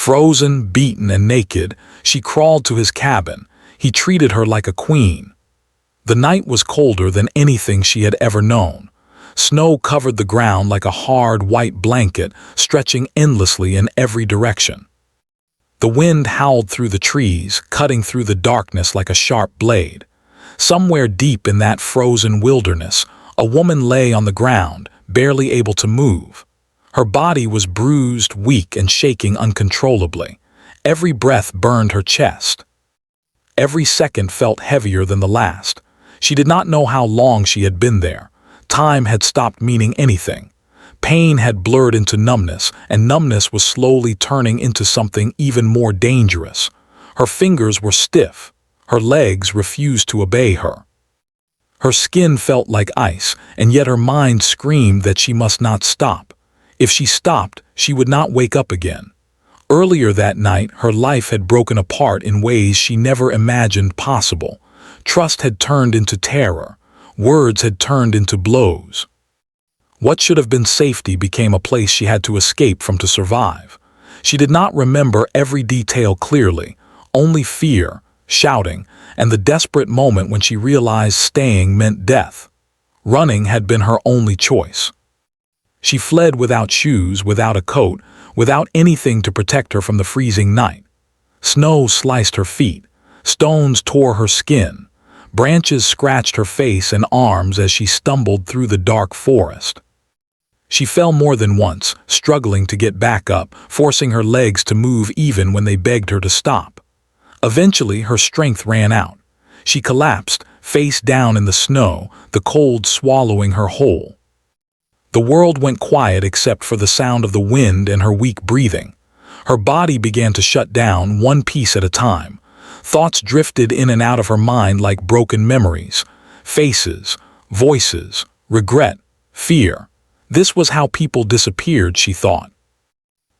Frozen, beaten, and naked, she crawled to his cabin. He treated her like a queen. The night was colder than anything she had ever known. Snow covered the ground like a hard, white blanket, stretching endlessly in every direction. The wind howled through the trees, cutting through the darkness like a sharp blade. Somewhere deep in that frozen wilderness, a woman lay on the ground, barely able to move. Her body was bruised, weak, and shaking uncontrollably. Every breath burned her chest. Every second felt heavier than the last. She did not know how long she had been there. Time had stopped meaning anything. Pain had blurred into numbness, and numbness was slowly turning into something even more dangerous. Her fingers were stiff. Her legs refused to obey her. Her skin felt like ice, and yet her mind screamed that she must not stop. If she stopped, she would not wake up again. Earlier that night, her life had broken apart in ways she never imagined possible. Trust had turned into terror. Words had turned into blows. What should have been safety became a place she had to escape from to survive. She did not remember every detail clearly, only fear, shouting, and the desperate moment when she realized staying meant death. Running had been her only choice. She fled without shoes, without a coat, without anything to protect her from the freezing night. Snow sliced her feet. Stones tore her skin. Branches scratched her face and arms as she stumbled through the dark forest. She fell more than once, struggling to get back up, forcing her legs to move even when they begged her to stop. Eventually, her strength ran out. She collapsed, face down in the snow, the cold swallowing her whole. The world went quiet except for the sound of the wind and her weak breathing. Her body began to shut down, one piece at a time. Thoughts drifted in and out of her mind like broken memories. Faces, voices, regret, fear. This was how people disappeared, she thought.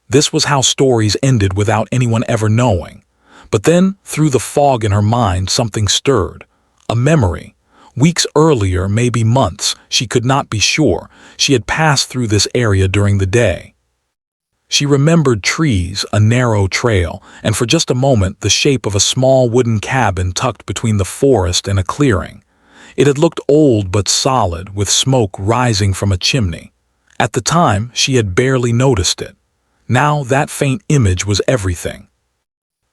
This was how stories ended without anyone ever knowing. But then, through the fog in her mind, something stirred. A memory. Weeks earlier, maybe months, she could not be sure, she had passed through this area during the day. She remembered trees, a narrow trail, and for just a moment the shape of a small wooden cabin tucked between the forest and a clearing. It had looked old but solid, with smoke rising from a chimney. At the time, she had barely noticed it. Now that faint image was everything.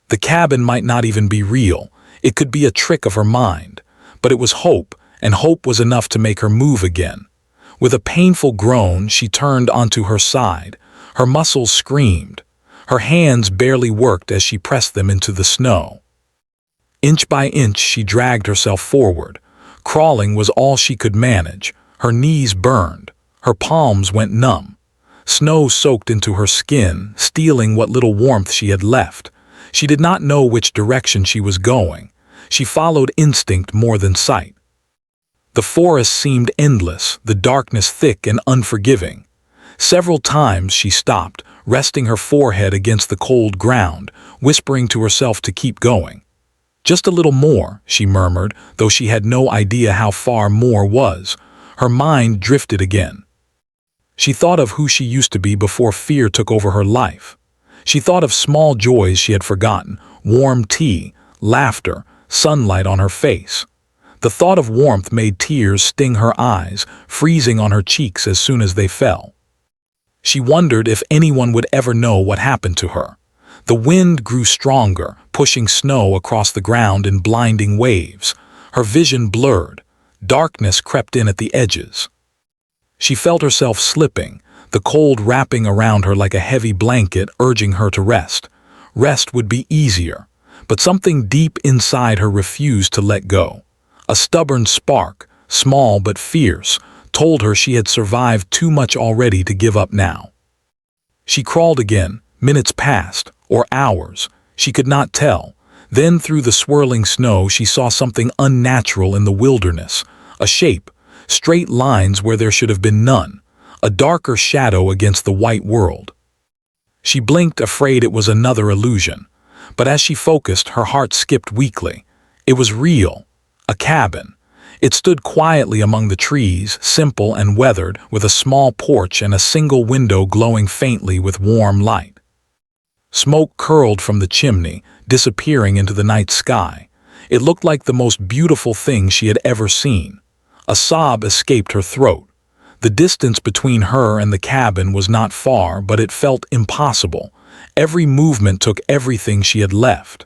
The cabin might not even be real. It could be a trick of her mind. But it was hope, and hope was enough to make her move again. With a painful groan, she turned onto her side. Her muscles screamed. Her hands barely worked as she pressed them into the snow. Inch by inch, she dragged herself forward. Crawling was all she could manage. Her knees burned. Her palms went numb. Snow soaked into her skin, stealing what little warmth she had left. She did not know which direction she was going. She followed instinct more than sight. The forest seemed endless, the darkness thick and unforgiving. Several times she stopped, resting her forehead against the cold ground, whispering to herself to keep going. Just a little more, she murmured, though she had no idea how far more was. Her mind drifted again. She thought of who she used to be before fear took over her life. She thought of small joys she had forgotten, warm tea, laughter, sunlight on her face. The thought of warmth made tears sting her eyes, freezing on her cheeks as soon as they fell. She wondered if anyone would ever know what happened to her. The wind grew stronger, pushing snow across the ground in blinding waves. Her vision blurred. Darkness crept in at the edges. She felt herself slipping, the cold wrapping around her like a heavy blanket, urging her to rest. Rest would be easier, but something deep inside her refused to let go. A stubborn spark, small but fierce, told her she had survived too much already to give up now. She crawled again. Minutes passed, or hours. She could not tell. Then through the swirling snow she saw something unnatural in the wilderness. A shape, straight lines where there should have been none. A darker shadow against the white world. She blinked, afraid it was another illusion. But as she focused, her heart skipped weakly. It was real. A cabin. It stood quietly among the trees, simple and weathered, with a small porch and a single window glowing faintly with warm light. Smoke curled from the chimney, disappearing into the night sky. It looked like the most beautiful thing she had ever seen. A sob escaped her throat. The distance between her and the cabin was not far, but it felt impossible. Every movement took everything she had left.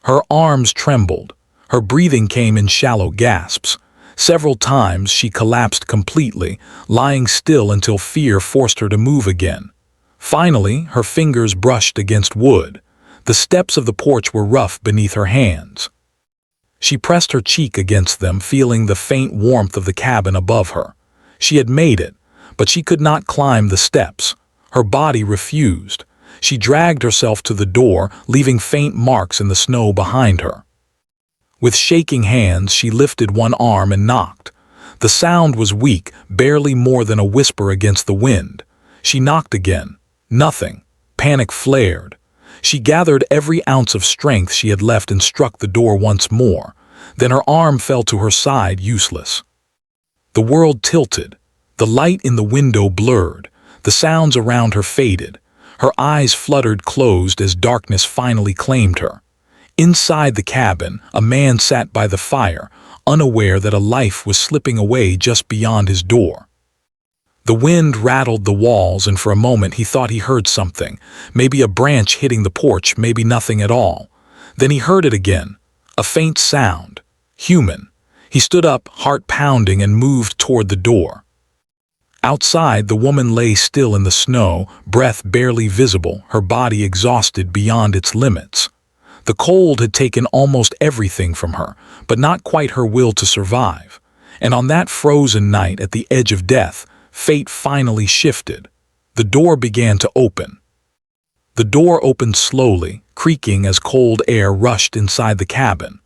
Her arms trembled. Her breathing came in shallow gasps. Several times she collapsed completely, lying still until fear forced her to move again. Finally, her fingers brushed against wood. The steps of the porch were rough beneath her hands. She pressed her cheek against them, feeling the faint warmth of the cabin above her. She had made it, but she could not climb the steps. Her body refused. She dragged herself to the door, leaving faint marks in the snow behind her. With shaking hands, she lifted one arm and knocked. The sound was weak, barely more than a whisper against the wind. She knocked again. Nothing. Panic flared. She gathered every ounce of strength she had left and struck the door once more. Then her arm fell to her side, useless. The world tilted. The light in the window blurred. The sounds around her faded. Her eyes fluttered closed as darkness finally claimed her. Inside the cabin, a man sat by the fire, unaware that a life was slipping away just beyond his door. The wind rattled the walls, and for a moment he thought he heard something, maybe a branch hitting the porch, maybe nothing at all. Then he heard it again, a faint sound, human. He stood up, heart pounding, and moved toward the door. Outside, the woman lay still in the snow, breath barely visible, her body exhausted beyond its limits. The cold had taken almost everything from her, but not quite her will to survive. And on that frozen night at the edge of death, fate finally shifted. The door began to open. The door opened slowly, creaking as cold air rushed inside the cabin.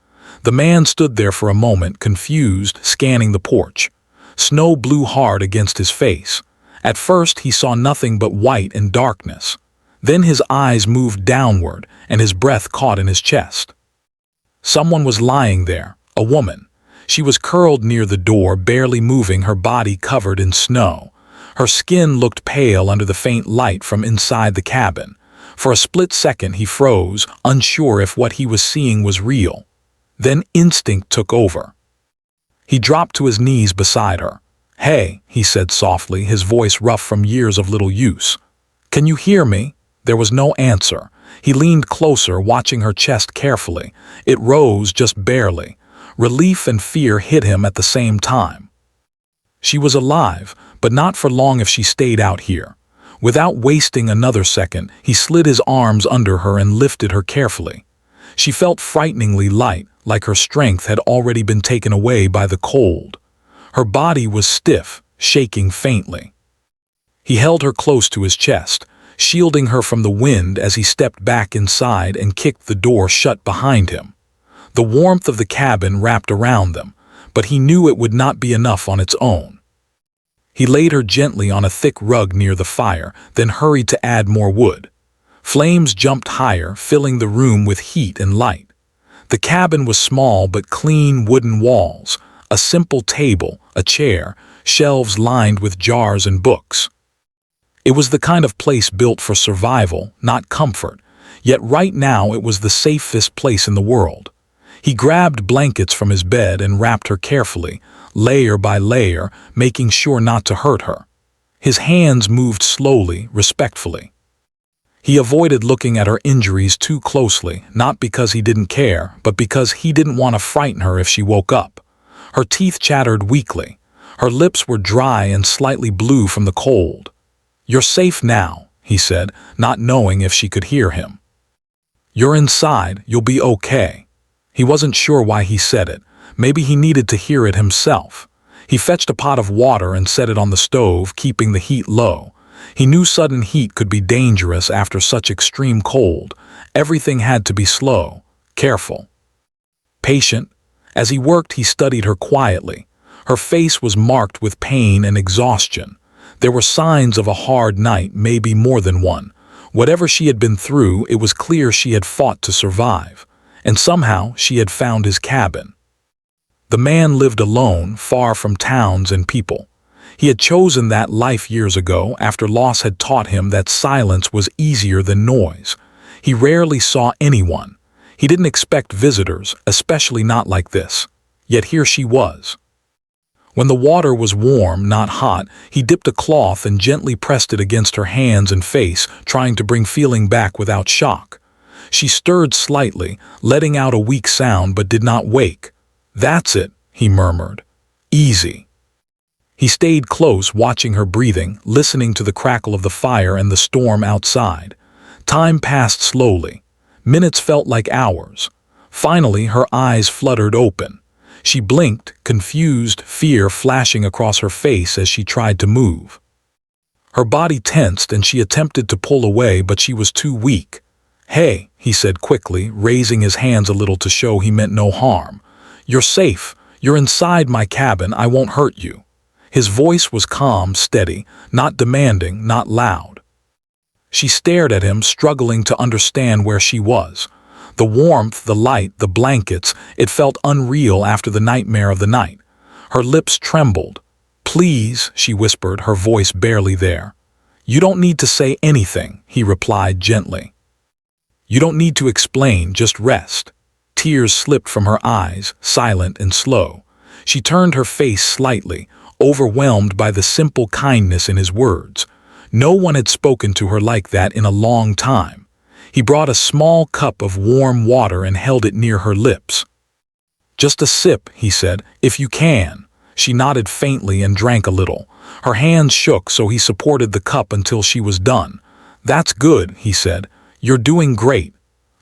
The man stood there for a moment, confused, scanning the porch. Snow blew hard against his face. At first he saw nothing but white and darkness. Then his eyes moved downward, and his breath caught in his chest. Someone was lying there, a woman. She was curled near the door, barely moving, her body covered in snow. Her skin looked pale under the faint light from inside the cabin. For a split second he froze, unsure if what he was seeing was real. Then instinct took over. He dropped to his knees beside her. "Hey," he said softly, his voice rough from years of little use. "Can you hear me?" There was no answer. He leaned closer, watching her chest carefully. It rose just barely. Relief and fear hit him at the same time. She was alive, but not for long if she stayed out here. Without wasting another second, he slid his arms under her and lifted her carefully. She felt frighteningly light, like her strength had already been taken away by the cold. Her body was stiff, shaking faintly. He held her close to his chest, shielding her from the wind as he stepped back inside and kicked the door shut behind him. The warmth of the cabin wrapped around them, but he knew it would not be enough on its own. He laid her gently on a thick rug near the fire, then hurried to add more wood. Flames jumped higher, filling the room with heat and light. The cabin was small but clean wooden walls, a simple table, a chair, shelves lined with jars and books. It was the kind of place built for survival, not comfort, yet right now it was the safest place in the world. He grabbed blankets from his bed and wrapped her carefully, layer by layer, making sure not to hurt her. His hands moved slowly, respectfully. He avoided looking at her injuries too closely, not because he didn't care, but because he didn't want to frighten her if she woke up. Her teeth chattered weakly. Her lips were dry and slightly blue from the cold. "You're safe now," he said, not knowing if she could hear him. "You're inside, you'll be okay." He wasn't sure why he said it. Maybe he needed to hear it himself. He fetched a pot of water and set it on the stove, keeping the heat low. He knew sudden heat could be dangerous after such extreme cold. Everything had to be slow, careful, patient. As he worked, he studied her quietly. Her face was marked with pain and exhaustion. There were signs of a hard night, maybe more than one. Whatever she had been through, it was clear she had fought to survive. And somehow she had found his cabin. The man lived alone, far from towns and people. He had chosen that life years ago after loss had taught him that silence was easier than noise. He rarely saw anyone. He didn't expect visitors, especially not like this. Yet here she was. When the water was warm, not hot, he dipped a cloth and gently pressed it against her hands and face, trying to bring feeling back without shock. She stirred slightly, letting out a weak sound but did not wake. "That's it," he murmured. "Easy." He stayed close, watching her breathing, listening to the crackle of the fire and the storm outside. Time passed slowly. Minutes felt like hours. Finally, her eyes fluttered open. She blinked, confused, fear flashing across her face as she tried to move. Her body tensed and she attempted to pull away, but she was too weak. "Hey," he said quickly, raising his hands a little to show he meant no harm. "You're safe. You're inside my cabin. I won't hurt you." His voice was calm, steady, not demanding, not loud. She stared at him, struggling to understand where she was. The warmth, the light, the blankets, it felt unreal after the nightmare of the night. Her lips trembled. "Please," she whispered, her voice barely there. "You don't need to say anything," he replied gently. "You don't need to explain, just rest." Tears slipped from her eyes, silent and slow. She turned her face slightly, overwhelmed by the simple kindness in his words. No one had spoken to her like that in a long time. He brought a small cup of warm water and held it near her lips. "Just a sip," he said, "if you can." She nodded faintly and drank a little. Her hands shook, so he supported the cup until she was done. "That's good," he said. "You're doing great."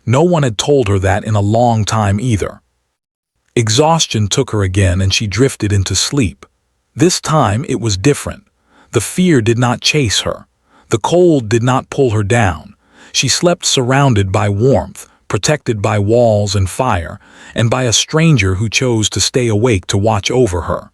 No one had told her that in a long time either. Exhaustion took her again and she drifted into sleep. This time it was different. The fear did not chase her. The cold did not pull her down. She slept surrounded by warmth, protected by walls and fire, and by a stranger who chose to stay awake to watch over her.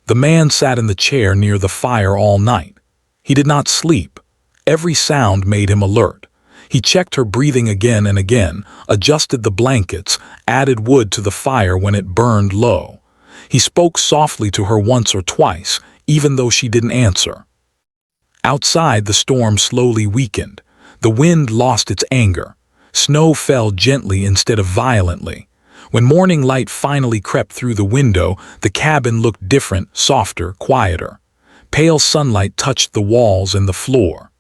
The man sat in the chair near the fire all night. He did not sleep. Every sound made him alert. He checked her breathing again and again, adjusted the blankets, added wood to the fire when it burned low. He spoke softly to her once or twice, even though she didn't answer. Outside, the storm slowly weakened. The wind lost its anger. Snow fell gently instead of violently. When morning light finally crept through the window, the cabin looked different, softer, quieter. Pale sunlight touched the walls and the floor.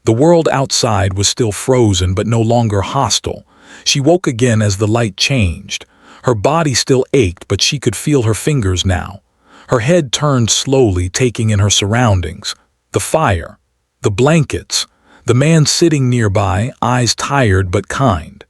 The world outside was still frozen but no longer hostile. She woke again as the light changed. Her body still ached, but she could feel her fingers now. Her head turned slowly, taking in her surroundings. The fire, the blankets, the man sitting nearby, eyes tired but kind.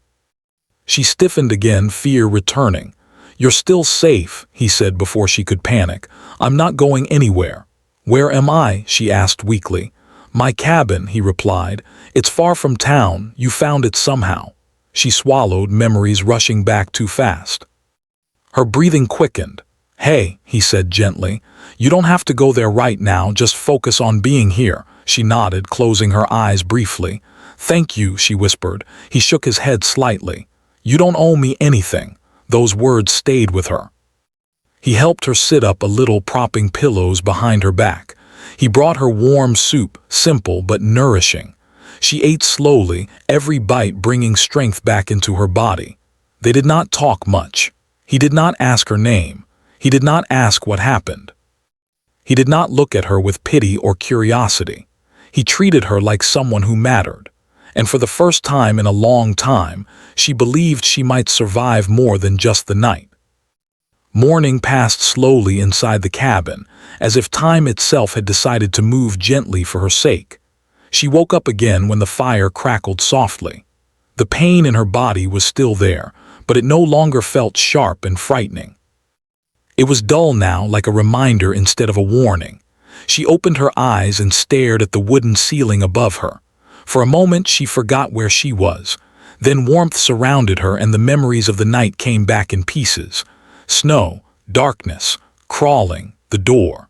She stiffened again, fear returning. "You're still safe," he said before she could panic. "I'm not going anywhere." "Where am I?" she asked weakly. "My cabin," he replied. "It's far from town. You found it somehow." She swallowed, memories rushing back too fast. Her breathing quickened. "Hey," he said gently. "You don't have to go there right now, just focus on being here." She nodded, closing her eyes briefly. "Thank you," she whispered. He shook his head slightly. "You don't owe me anything." Those words stayed with her. He helped her sit up a little, propping pillows behind her back. He brought her warm soup, simple but nourishing. She ate slowly, every bite bringing strength back into her body. They did not talk much. He did not ask her name. He did not ask what happened. He did not look at her with pity or curiosity. He treated her like someone who mattered. And for the first time in a long time, she believed she might survive more than just the night. Morning passed slowly inside the cabin, as if time itself had decided to move gently for her sake. She woke up again when the fire crackled softly. The pain in her body was still there, but it no longer felt sharp and frightening. It was dull now, like a reminder instead of a warning. She opened her eyes and stared at the wooden ceiling above her. For a moment she forgot where she was. Then warmth surrounded her and the memories of the night came back in pieces. Snow, darkness, crawling, the door.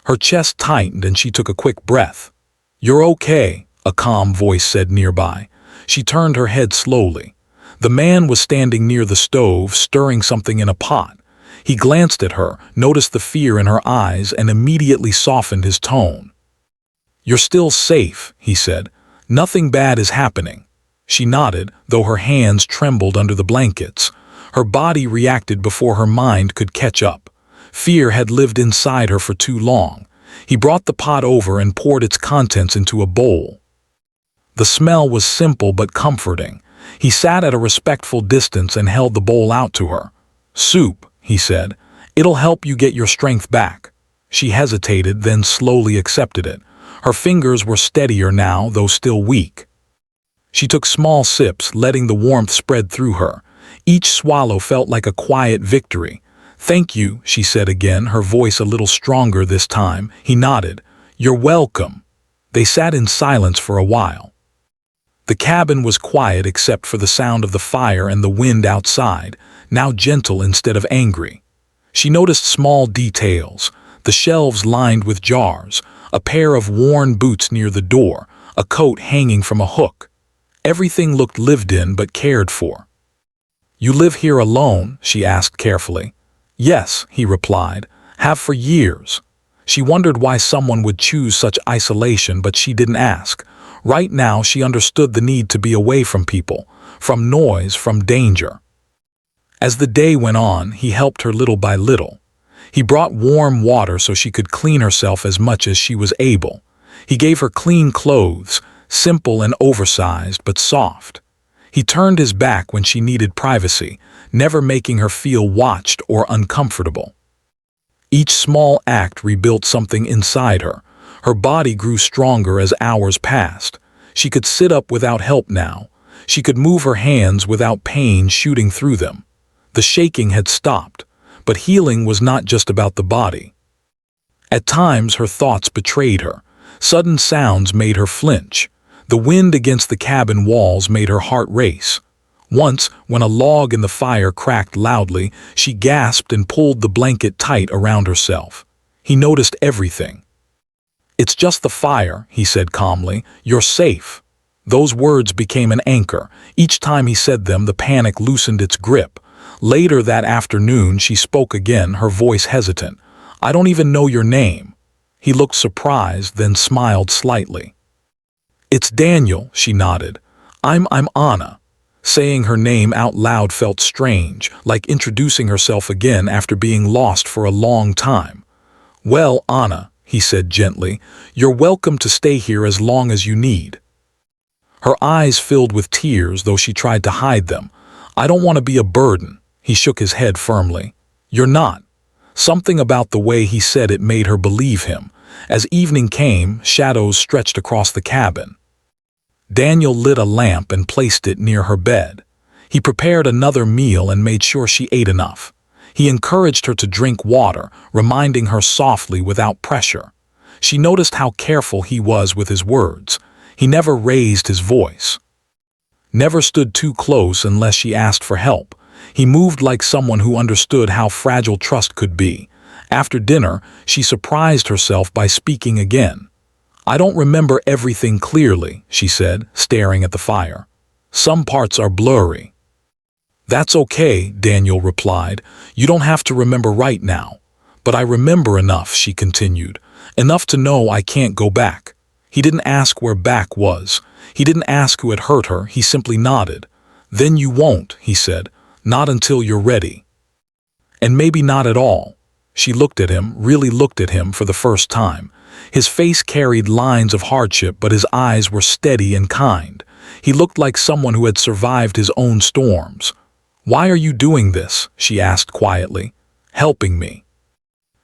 Her chest tightened and she took a quick breath. "You're okay," a calm voice said nearby. She turned her head slowly. The man was standing near the stove, stirring something in a pot. He glanced at her, noticed the fear in her eyes, and immediately softened his tone. "You're still safe," he said. "Nothing bad is happening." She nodded, though her hands trembled under the blankets. Her body reacted before her mind could catch up. Fear had lived inside her for too long. He brought the pot over and poured its contents into a bowl. The smell was simple but comforting. He sat at a respectful distance and held the bowl out to her. "Soup," he said. "It'll help you get your strength back." She hesitated, then slowly accepted it. Her fingers were steadier now, though still weak. She took small sips, letting the warmth spread through her. Each swallow felt like a quiet victory. "Thank you," she said again, her voice a little stronger this time. He nodded. "You're welcome." They sat in silence for a while. The cabin was quiet except for the sound of the fire and the wind outside, now gentle instead of angry. She noticed small details: the shelves lined with jars, a pair of worn boots near the door, a coat hanging from a hook. Everything looked lived in but cared for. "You live here alone?" she asked carefully. "Yes," he replied. "Have for years." She wondered why someone would choose such isolation, but she didn't ask. Right now she understood the need to be away from people, from noise, from danger. As the day went on, he helped her little by little. He brought warm water so she could clean herself as much as she was able. He gave her clean clothes, simple and oversized but soft. He turned his back when she needed privacy, never making her feel watched or uncomfortable. Each small act rebuilt something inside her. Her body grew stronger as hours passed. She could sit up without help now. She could move her hands without pain shooting through them. The shaking had stopped, but healing was not just about the body. At times her thoughts betrayed her. Sudden sounds made her flinch. The wind against the cabin walls made her heart race. Once, when a log in the fire cracked loudly, she gasped and pulled the blanket tight around herself. He noticed everything. "It's just the fire," he said calmly. "You're safe." Those words became an anchor. Each time he said them, the panic loosened its grip. Later that afternoon, she spoke again, her voice hesitant. "I don't even know your name." He looked surprised, then smiled slightly. "It's Daniel," she nodded. I'm Anna." Saying her name out loud felt strange, like introducing herself again after being lost for a long time. "Well, Anna," he said gently, "you're welcome to stay here as long as you need." Her eyes filled with tears, though she tried to hide them. "I don't want to be a burden." He shook his head firmly. "You're not." Something about the way he said it made her believe him. As evening came, shadows stretched across the cabin. Daniel lit a lamp and placed it near her bed. He prepared another meal and made sure she ate enough. He encouraged her to drink water, reminding her softly without pressure. She noticed how careful he was with his words. He never raised his voice. Never stood too close unless she asked for help. He moved like someone who understood how fragile trust could be. After dinner, she surprised herself by speaking again. "I don't remember everything clearly," she said, staring at the fire. "Some parts are blurry." "That's okay," Daniel replied. "You don't have to remember right now." "But I remember enough," she continued. "Enough to know I can't go back." He didn't ask where back was. He didn't ask who had hurt her. He simply nodded. "Then you won't," he said. "Not until you're ready." And maybe not at all. She looked at him, really looked at him for the first time. His face carried lines of hardship, but his eyes were steady and kind. He looked like someone who had survived his own storms. "Why are you doing this?" she asked quietly. "Helping me."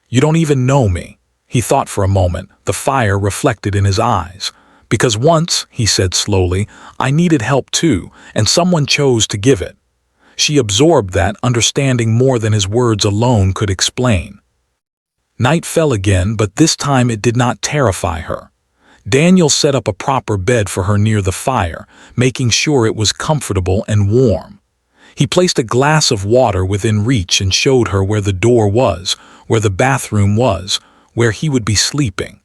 "You don't even know me." He thought for a moment, the fire reflected in his eyes. "Because once," he said slowly, "I needed help too, and someone chose to give it." She absorbed that, understanding more than his words alone could explain. Night fell again, but this time it did not terrify her. Daniel set up a proper bed for her near the fire, making sure it was comfortable and warm. He placed a glass of water within reach and showed her where the door was, where the bathroom was, where he would be sleeping.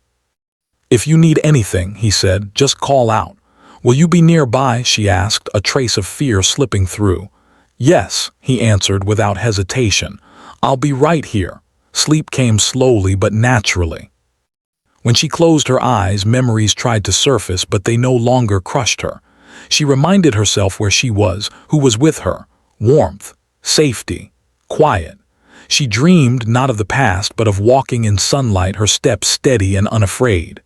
"If you need anything," he said, "just call out." "Will you be nearby?" she asked, a trace of fear slipping through. "Yes," he answered without hesitation. "I'll be right here." Sleep came slowly but naturally. When she closed her eyes, memories tried to surface, but they no longer crushed her. She reminded herself where she was, who was with her. Warmth, safety, quiet. She dreamed not of the past but of walking in sunlight, her steps steady and unafraid.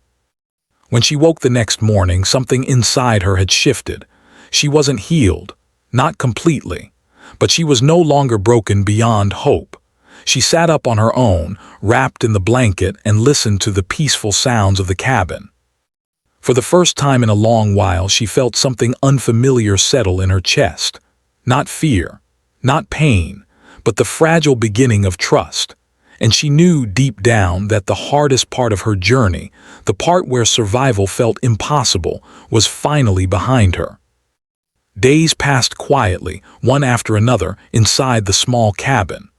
When she woke the next morning, something inside her had shifted. She wasn't healed, not completely, but she was no longer broken beyond hope. She sat up on her own, wrapped in the blanket, and listened to the peaceful sounds of the cabin. For the first time in a long while, she felt something unfamiliar settle in her chest. Not fear, not pain, but the fragile beginning of trust. And she knew deep down that the hardest part of her journey, the part where survival felt impossible, was finally behind her. Days passed quietly, one after another, inside the small cabin.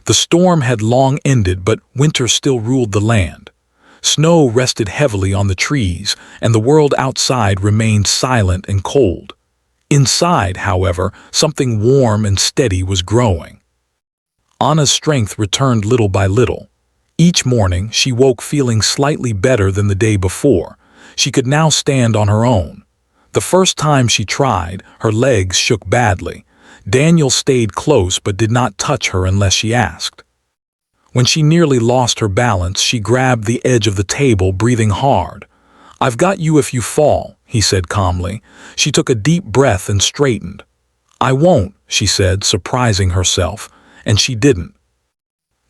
The storm had long ended, but winter still ruled the land. Snow rested heavily on the trees, and the world outside remained silent and cold. Inside, however, something warm and steady was growing. Anna's strength returned little by little. Each morning, she woke feeling slightly better than the day before. She could now stand on her own. The first time she tried, her legs shook badly. Daniel stayed close but did not touch her unless she asked. When she nearly lost her balance, she grabbed the edge of the table, breathing hard. "I've got you if you fall," he said calmly. She took a deep breath and straightened. "I won't," she said, surprising herself, and she didn't.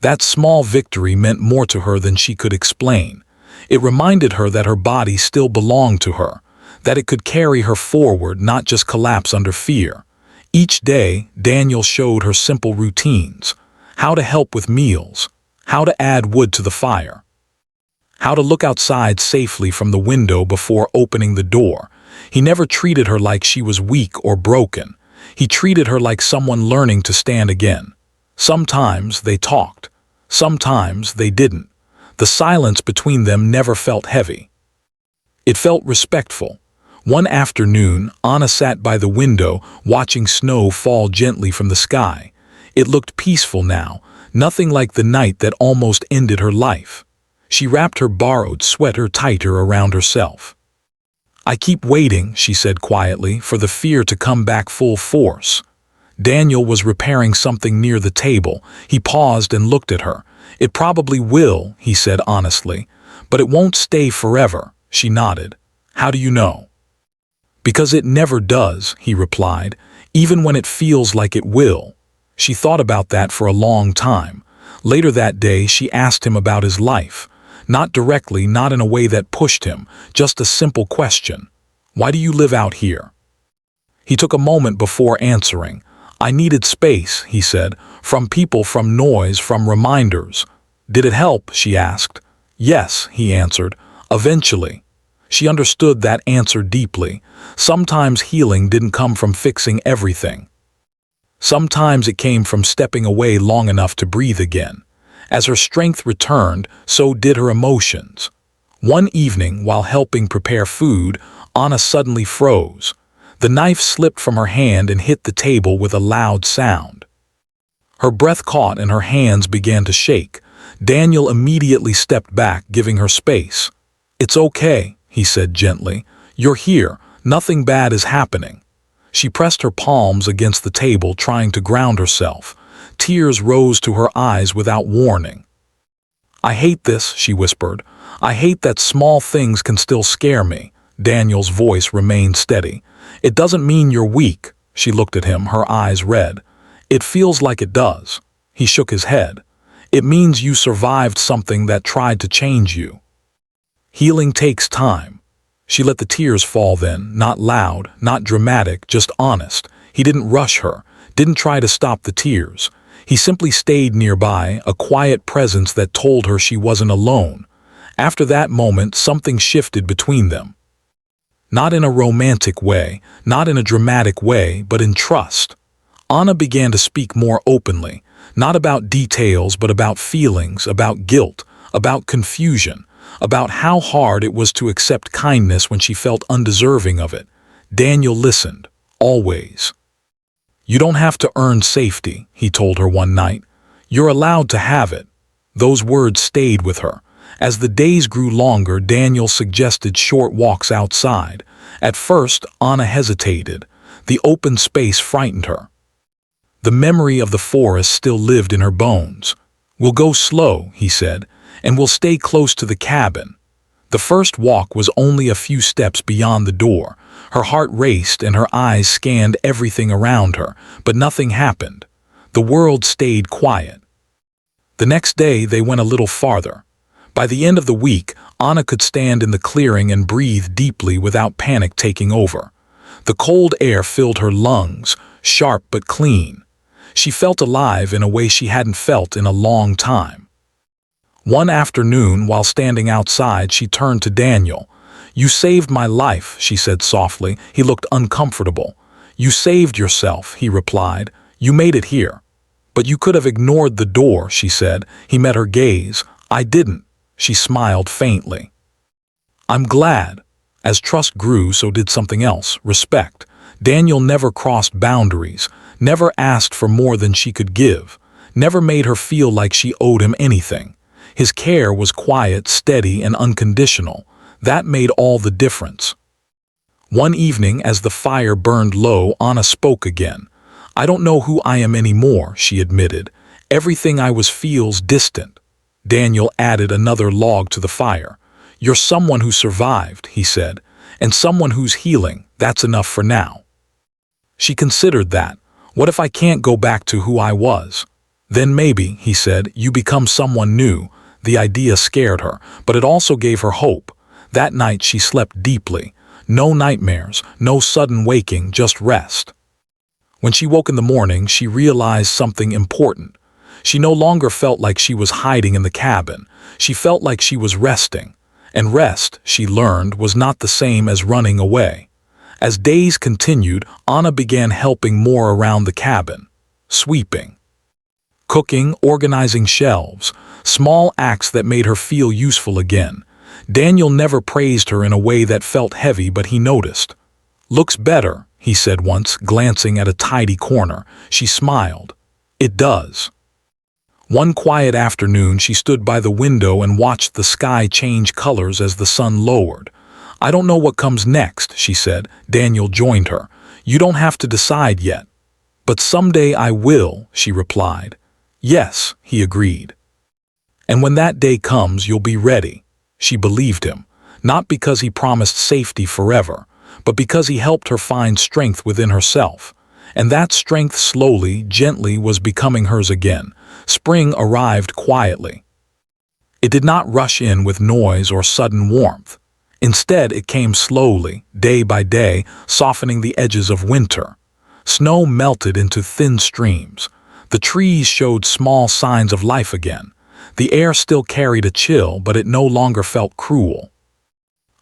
That small victory meant more to her than she could explain. It reminded her that her body still belonged to her, that it could carry her forward, not just collapse under fear. Each day, Daniel showed her simple routines: how to help with meals, how to add wood to the fire, how to look outside safely from the window before opening the door. He never treated her like she was weak or broken. He treated her like someone learning to stand again. Sometimes they talked, sometimes they didn't. The silence between them never felt heavy. It felt respectful. One afternoon, Anna sat by the window, watching snow fall gently from the sky. It looked peaceful now, nothing like the night that almost ended her life. She wrapped her borrowed sweater tighter around herself. "I keep waiting," she said quietly, "for the fear to come back full force." Daniel was repairing something near the table. He paused and looked at her. "It probably will," he said honestly, "but it won't stay forever." She nodded. "How do you know?" "Because it never does," he replied, "even when it feels like it will." She thought about that for a long time. Later that day, she asked him about his life. Not directly, not in a way that pushed him, just a simple question. "Why do you live out here?" He took a moment before answering. "I needed space," he said, "from people, from noise, from reminders." "Did it help?" she asked. "Yes," he answered, "eventually." She understood that answer deeply. Sometimes healing didn't come from fixing everything. Sometimes it came from stepping away long enough to breathe again. As her strength returned, so did her emotions. One evening, while helping prepare food, Anna suddenly froze. The knife slipped from her hand and hit the table with a loud sound. Her breath caught and her hands began to shake. Daniel immediately stepped back, giving her space. "It's okay," he said gently. "You're here. Nothing bad is happening." She pressed her palms against the table, trying to ground herself. Tears rose to her eyes without warning. "I hate this," she whispered. "I hate that small things can still scare me." Daniel's voice remained steady. "It doesn't mean you're weak." She looked at him, her eyes red. "It feels like it does." He shook his head. "It means you survived something that tried to change you. Healing takes time." She let the tears fall then, not loud, not dramatic, just honest. He didn't rush her, didn't try to stop the tears. He simply stayed nearby, a quiet presence that told her she wasn't alone. After that moment, something shifted between them. Not in a romantic way, not in a dramatic way, but in trust. Anna began to speak more openly, not about details, but about feelings, about guilt, about confusion, about how hard it was to accept kindness when she felt undeserving of it. Daniel listened, always. "You don't have to earn safety," he told her one night. "You're allowed to have it." Those words stayed with her. As the days grew longer, Daniel suggested short walks outside. At first, Anna hesitated. The open space frightened her. The memory of the forest still lived in her bones. "We'll go slow," he said, "and we'll stay close to the cabin." The first walk was only a few steps beyond the door. Her heart raced and her eyes scanned everything around her, but nothing happened. The world stayed quiet. The next day they went a little farther. By the end of the week, Anna could stand in the clearing and breathe deeply without panic taking over. The cold air filled her lungs, sharp but clean. She felt alive in a way she hadn't felt in a long time. One afternoon, while standing outside, she turned to Daniel. "You saved my life," she said softly. He looked uncomfortable. "You saved yourself," he replied. "You made it here." "But you could have ignored the door," she said. He met her gaze. "I didn't." She smiled faintly. "I'm glad." As trust grew, so did something else, respect. Daniel never crossed boundaries, never asked for more than she could give, never made her feel like she owed him anything. His care was quiet, steady, and unconditional. That made all the difference. One evening, as the fire burned low, Anna spoke again. "I don't know who I am anymore," she admitted. "Everything I was feels distant." Daniel added another log to the fire. "You're someone who survived," he said, "and someone who's healing. That's enough for now." She considered that. What if I can't go back to who I was? Then maybe, he said, you become someone new. The idea scared her, but it also gave her hope. That night she slept deeply. No nightmares, no sudden waking, just rest. When she woke in the morning, she realized something important. She no longer felt like she was hiding in the cabin. She felt like she was resting. And rest, she learned, was not the same as running away. As days continued, Anna began helping more around the cabin. Sweeping, cooking, organizing shelves, small acts that made her feel useful again. Daniel never praised her in a way that felt heavy, but he noticed. "Looks better," he said once, glancing at a tidy corner. She smiled. "It does." One quiet afternoon, she stood by the window and watched the sky change colors as the sun lowered. "I don't know what comes next," she said. Daniel joined her. "You don't have to decide yet." "But someday I will," she replied. "Yes," he agreed. "And when that day comes, you'll be ready." She believed him, not because he promised safety forever, but because he helped her find strength within herself. And that strength slowly, gently was becoming hers again. Spring arrived quietly. It did not rush in with noise or sudden warmth. Instead, it came slowly, day by day, softening the edges of winter. Snow melted into thin streams. The trees showed small signs of life again. The air still carried a chill, but it no longer felt cruel.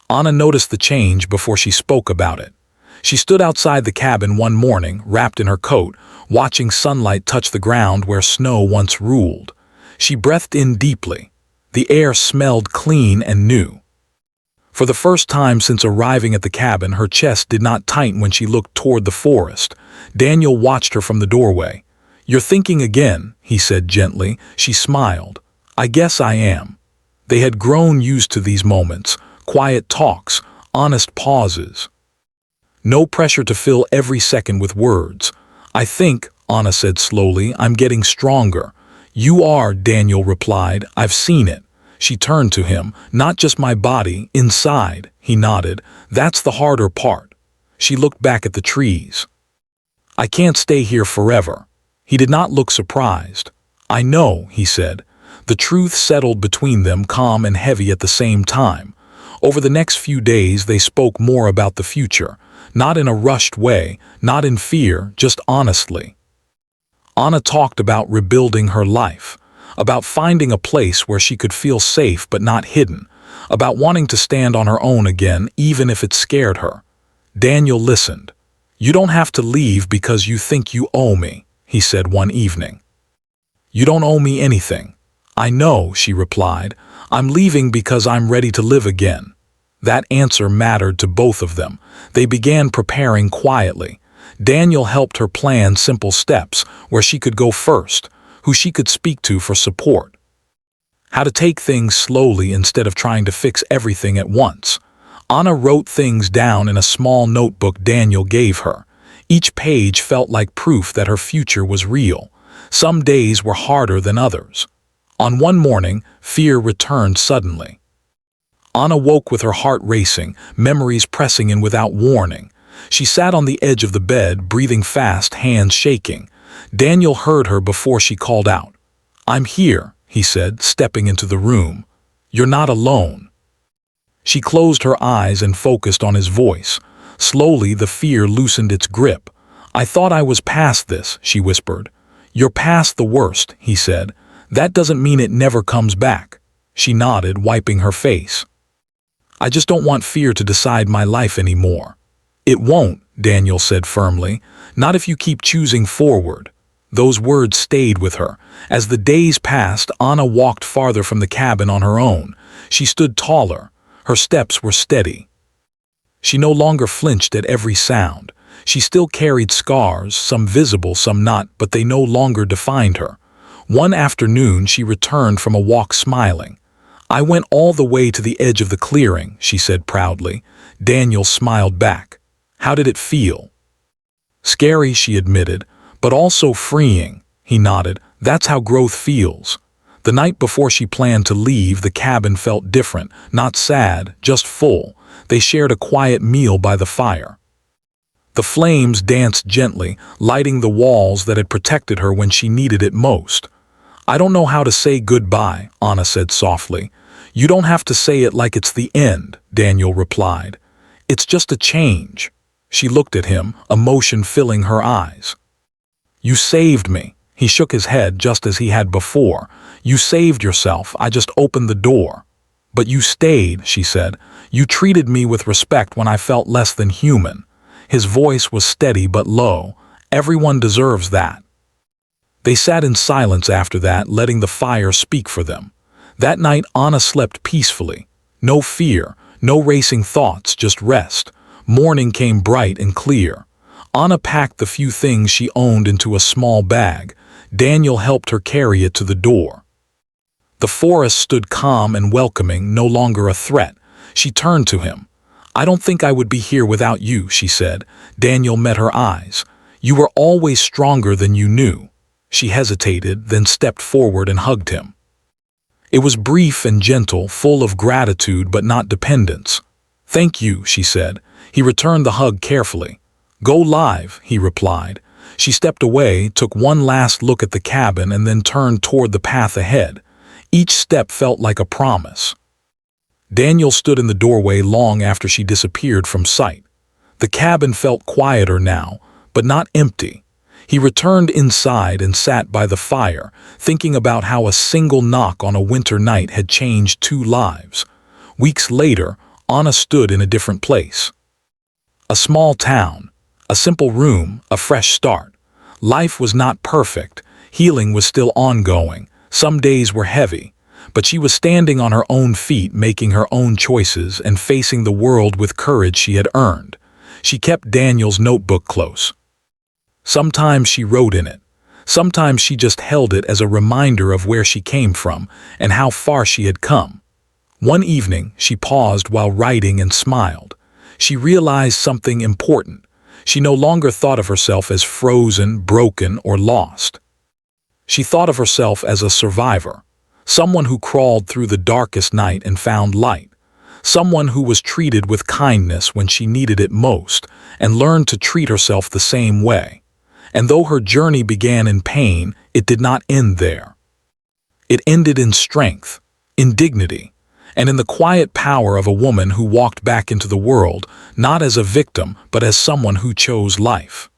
Anna noticed the change before she spoke about it. She stood outside the cabin one morning, wrapped in her coat, watching sunlight touch the ground where snow once ruled. She breathed in deeply. The air smelled clean and new. For the first time since arriving at the cabin, her chest did not tighten when she looked toward the forest. Daniel watched her from the doorway. "You're thinking again," he said gently. She smiled. "I guess I am." They had grown used to these moments, quiet talks, honest pauses. No pressure to fill every second with words. "I think," Anna said slowly, "I'm getting stronger." "You are," Daniel replied. "I've seen it." She turned to him. "Not just my body, inside." He nodded. "That's the harder part." She looked back at the trees. "I can't stay here forever." He did not look surprised. "I know," he said. The truth settled between them, calm and heavy at the same time. Over the next few days they spoke more about the future, not in a rushed way, not in fear, just honestly. Anna talked about rebuilding her life, about finding a place where she could feel safe but not hidden, about wanting to stand on her own again even if it scared her. Daniel listened. "You don't have to leave because you think you owe me," he said one evening. "You don't owe me anything." "I know," she replied. "I'm leaving because I'm ready to live again." That answer mattered to both of them. They began preparing quietly. Daniel helped her plan simple steps, where she could go first, who she could speak to for support, how to take things slowly instead of trying to fix everything at once. Anna wrote things down in a small notebook Daniel gave her. Each page felt like proof that her future was real. Some days were harder than others. On one morning, fear returned suddenly. Anna woke with her heart racing, memories pressing in without warning. She sat on the edge of the bed, breathing fast, hands shaking. Daniel heard her before she called out. "I'm here," he said, stepping into the room. "You're not alone." She closed her eyes and focused on his voice. Slowly, the fear loosened its grip. "I thought I was past this," she whispered. "You're past the worst," he said. "That doesn't mean it never comes back." She nodded, wiping her face. "I just don't want fear to decide my life anymore." "It won't," Daniel said firmly. "Not if you keep choosing forward." Those words stayed with her. As the days passed, Anna walked farther from the cabin on her own. She stood taller. Her steps were steady. She no longer flinched at every sound. She still carried scars, some visible, some not, but they no longer defined her. One afternoon, she returned from a walk smiling. "I went all the way to the edge of the clearing," she said proudly. Daniel smiled back. "How did it feel?" "Scary," she admitted, "but also freeing." He nodded. "That's how growth feels." The night before she planned to leave, the cabin felt different, not sad, just full. They shared a quiet meal by the fire. The flames danced gently, lighting the walls that had protected her when she needed it most. "I don't know how to say goodbye," Anna said softly. "You don't have to say it like it's the end," Daniel replied. "It's just a change." She looked at him, emotion filling her eyes. "You saved me." He shook his head just as he had before. "You saved yourself, I just opened the door." "But you stayed," she said. "You treated me with respect when I felt less than human." His voice was steady but low. "Everyone deserves that." They sat in silence after that, letting the fire speak for them. That night Anna slept peacefully. No fear, no racing thoughts, just rest. Morning came bright and clear. Anna packed the few things she owned into a small bag. Daniel helped her carry it to the door. The forest stood calm and welcoming, no longer a threat. She turned to him. "I don't think I would be here without you," she said. Daniel met her eyes. "You were always stronger than you knew." She hesitated, then stepped forward and hugged him. It was brief and gentle, full of gratitude but not dependence. "Thank you," she said. He returned the hug carefully. "Go live," he replied. She stepped away, took one last look at the cabin, and then turned toward the path ahead. Each step felt like a promise. Daniel stood in the doorway long after she disappeared from sight. The cabin felt quieter now, but not empty. He returned inside and sat by the fire, thinking about how a single knock on a winter night had changed 2 lives. Weeks later, Anna stood in a different place. A small town, a simple room, a fresh start. Life was not perfect. Healing was still ongoing. Some days were heavy. But she was standing on her own feet, making her own choices and facing the world with courage she had earned. She kept Daniel's notebook close. Sometimes she wrote in it. Sometimes she just held it as a reminder of where she came from and how far she had come. One evening, she paused while writing and smiled. She realized something important. She no longer thought of herself as frozen, broken, or lost. She thought of herself as a survivor. Someone who crawled through the darkest night and found light. Someone who was treated with kindness when she needed it most and learned to treat herself the same way. And though her journey began in pain, it did not end there. It ended in strength, in dignity, and in the quiet power of a woman who walked back into the world, not as a victim, but as someone who chose life.